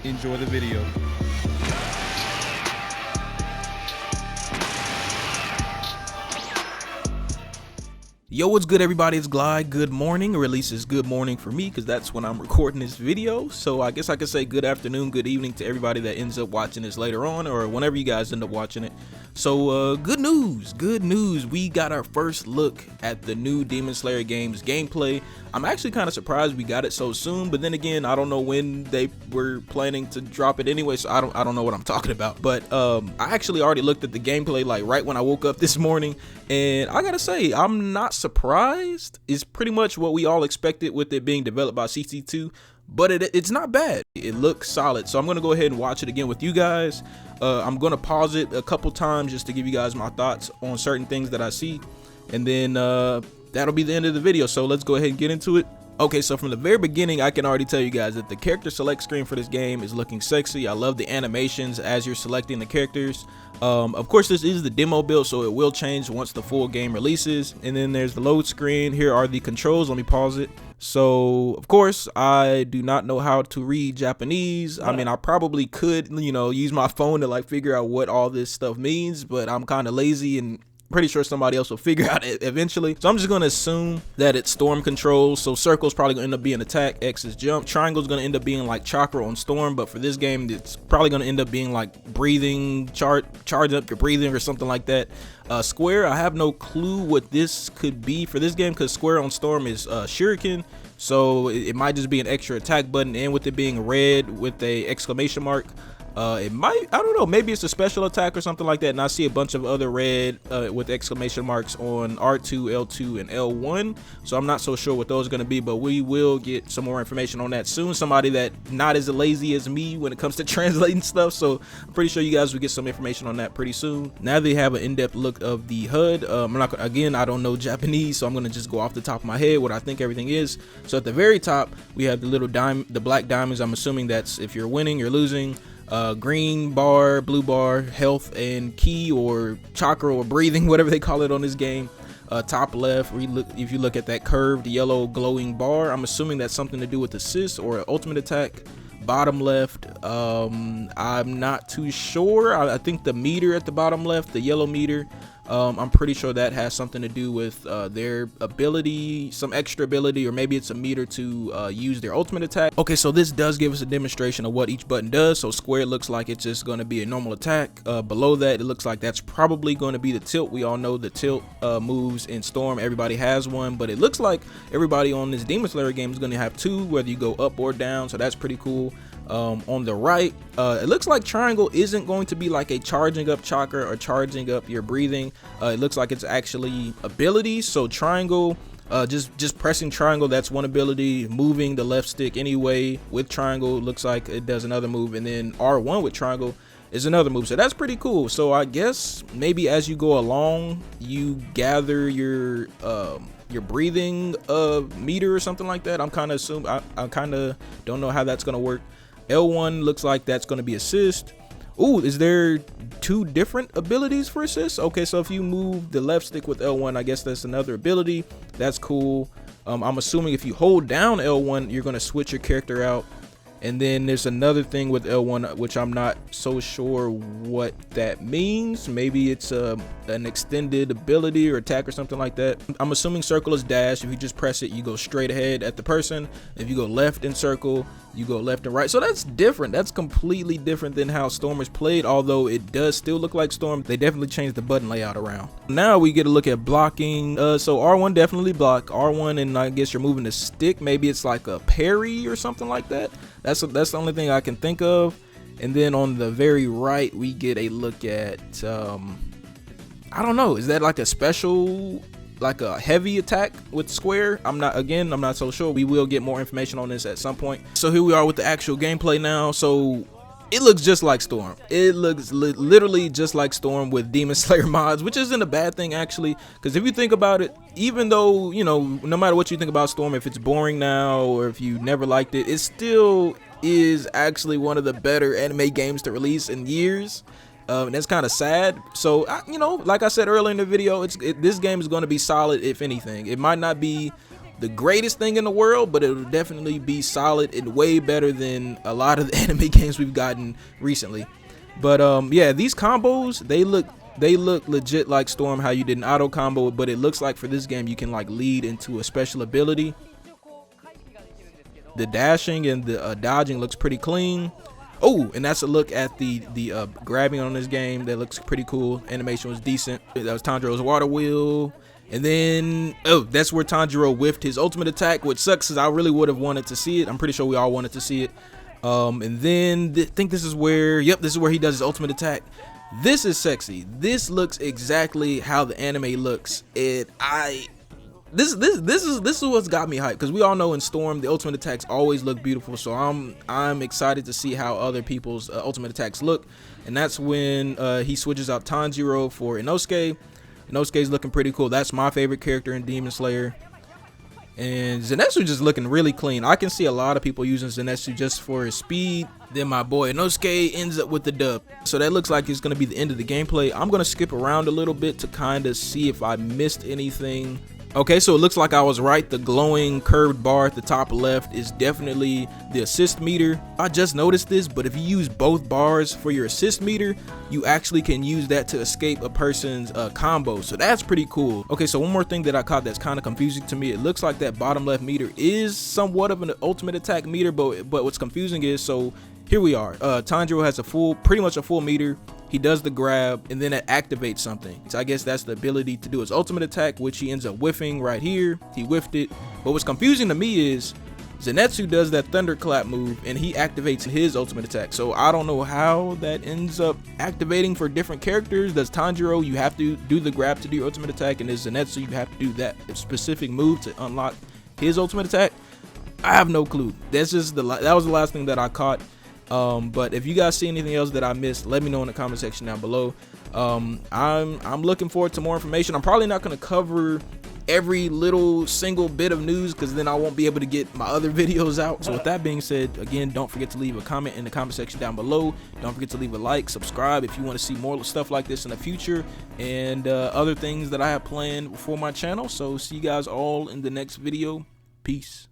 Enjoy the video. Yo, what's good, everybody? It's Glide. Good morning, or at least it's good morning for me because that's when I'm recording this video. So I guess I could say good afternoon, good evening to everybody that ends up watching this later on or whenever you guys end up watching it. So good news. We got our first look at the new Demon Slayer game's gameplay. I'm actually kind of surprised we got it so soon, but then again, I don't know when they were planning to drop it anyway, so I don't know what I'm talking about. But I actually already looked at the gameplay like right when I woke up this morning, and I gotta say I'm not surprised. It's pretty much what we all expected with it being developed by CC2, but it's not bad. It looks solid, so I'm gonna go ahead and watch it again with you guys. I'm gonna pause it a couple times just to give you guys my thoughts on certain things that I see, and then that'll be the end of the video. So let's go ahead and get into it. Okay, so from the very beginning, I can already tell you guys that the character select screen for this game is looking sexy. I love the animations as you're selecting the characters. Of course, this is the demo build, so it will change once the full game releases. And then there's the load screen. Here are the controls. Let me pause it. So, of course, I do not know how to read Japanese. I mean, I probably could, use my phone to like figure out what all this stuff means, but I'm kind of lazy and pretty sure somebody else will figure out it eventually. So I'm just going to assume that it's storm controls. So circle's probably going to end up being attack, X is jump. Triangle's going to end up being like chakra on storm, but for this game, it's probably going to end up being like breathing, charge up your breathing or something like that. Square, I have no clue what this could be for this game because square on storm is shuriken. So it might just be an extra attack button, and with it being red with a exclamation mark, it might, I don't know, maybe it's a special attack or something like that. And I see a bunch of other red with exclamation marks on R2, L2, and L1, so I'm not so sure what those are going to be, but we will get some more information on that soon. Somebody that not as lazy as me when it comes to translating stuff, so I'm pretty sure you guys will get some information on that pretty soon. Now they have an in-depth look of the HUD. I'm not gonna, again, I don't know Japanese, so I'm going to just go off the top of my head what I think everything is. So at the very top we have the little the black diamonds. I'm assuming that's if you're winning, you're losing. Green bar, blue bar, health and key or chakra or breathing, whatever they call it on this game. Top left, if you look at that curved yellow glowing bar, I'm assuming that's something to do with assist or ultimate attack. Bottom left, I'm not too sure. I think the meter at the bottom left, the yellow meter, I'm pretty sure that has something to do with their ability, some extra ability, or maybe it's a meter to use their ultimate attack. Okay, so this does give us a demonstration of what each button does. So square looks like it's just going to be a normal attack. Below that, it looks like that's probably going to be the tilt. We all know the tilt moves in Storm. Everybody has one, but it looks like everybody on this Demon Slayer game is going to have two, whether you go up or down. So that's pretty cool. On the right, it looks like triangle isn't going to be like a charging up chakra or charging up your breathing. It looks like it's actually abilities. So triangle, just pressing triangle, that's one ability. Moving the left stick anyway with triangle looks like it does another move, and then R1 with triangle is another move. So that's pretty cool. So I guess maybe as you go along, you gather your breathing meter or something like that. I'm kind of assuming, I kind of don't know how that's gonna work. L1 looks like that's going to be assist. Ooh, is there two different abilities for assist? Okay, so if you move the left stick with L1, I guess that's another ability. That's cool. I'm assuming if you hold down L1, you're going to switch your character out. And then there's another thing with L1, which I'm not so sure what that means. Maybe it's an extended ability or attack or something like that. I'm assuming circle is dash. If you just press it, you go straight ahead at the person. If you go left in circle, you go left and right. So that's different. That's completely different than how Storm is played, although it does still look like Storm. They definitely changed the button layout around. Now we get a look at blocking. So R1 definitely block. R1, and I guess you're moving the stick. Maybe it's like a parry or something like that. That's the only thing I can think of. And then on the very right, we get a look at, I don't know, is that like a special, like a heavy attack with square? I'm not so sure. We will get more information on this at some point. So here we are with the actual gameplay now. So it looks just like Storm. It looks literally just like Storm with Demon Slayer mods, which isn't a bad thing actually, because if you think about it, even though, no matter what you think about Storm, if it's boring now or if you never liked it, it still is actually one of the better anime games to release in years. And that's kind of sad. So like I said earlier in the video, this game is going to be solid. If anything, it might not be the greatest thing in the world, but it'll definitely be solid and way better than a lot of the anime games we've gotten recently. But yeah, these combos, they look legit like Storm, how you did an auto combo, but it looks like for this game you can like lead into a special ability. The dashing and the dodging looks pretty clean. Oh, and that's a look at the grabbing on this game. That looks pretty cool. Animation was decent. That was Tanjiro's water wheel. And then, oh, that's where Tanjiro whiffed his ultimate attack, which sucks because I really would have wanted to see it. I'm pretty sure we all wanted to see it. And then I think this is where, yep, this is where he does his ultimate attack. This is sexy. This looks exactly how the anime looks. This is what's got me hyped, because we all know in Storm the ultimate attacks always look beautiful. So I'm excited to see how other people's ultimate attacks look. And that's when he switches out Tanjiro for Inosuke. Inosuke's looking pretty cool. That's my favorite character in Demon Slayer. And Zenitsu just looking really clean. I can see a lot of people using Zenitsu just for his speed. Then my boy Inosuke ends up with the dub. So that looks like it's going to be the end of the gameplay. I'm going to skip around a little bit to kind of see if I missed anything. Okay, so it looks like I was right. The glowing curved bar at the top left is definitely the assist meter. I just noticed this, but if you use both bars for your assist meter, you actually can use that to escape a person's combo. So that's pretty cool. Okay, so one more thing that I caught that's kind of confusing to me. It looks like that bottom left meter is somewhat of an ultimate attack meter, but what's confusing is, so here we are. Tanjiro has pretty much a full meter. He does the grab, and then it activates something. So I guess that's the ability to do his ultimate attack, which he ends up whiffing right here. He whiffed it. But what's confusing to me is Zenitsu does that thunderclap move, and he activates his ultimate attack. So I don't know how that ends up activating for different characters. Does Tanjiro, you have to do the grab to do your ultimate attack, and does Zenitsu, you have to do that specific move to unlock his ultimate attack? I have no clue. That was the last thing that I caught. But if you guys see anything else that I missed, let me know in the comment section down below. I'm looking forward to more information. I'm probably not going to cover every little single bit of news, because then I won't be able to get my other videos out. So with that being said, again, don't forget to leave a comment in the comment section down below. Don't forget to leave a like, subscribe if you want to see more stuff like this in the future, and other things that I have planned for my channel. So see you guys all in the next video. Peace.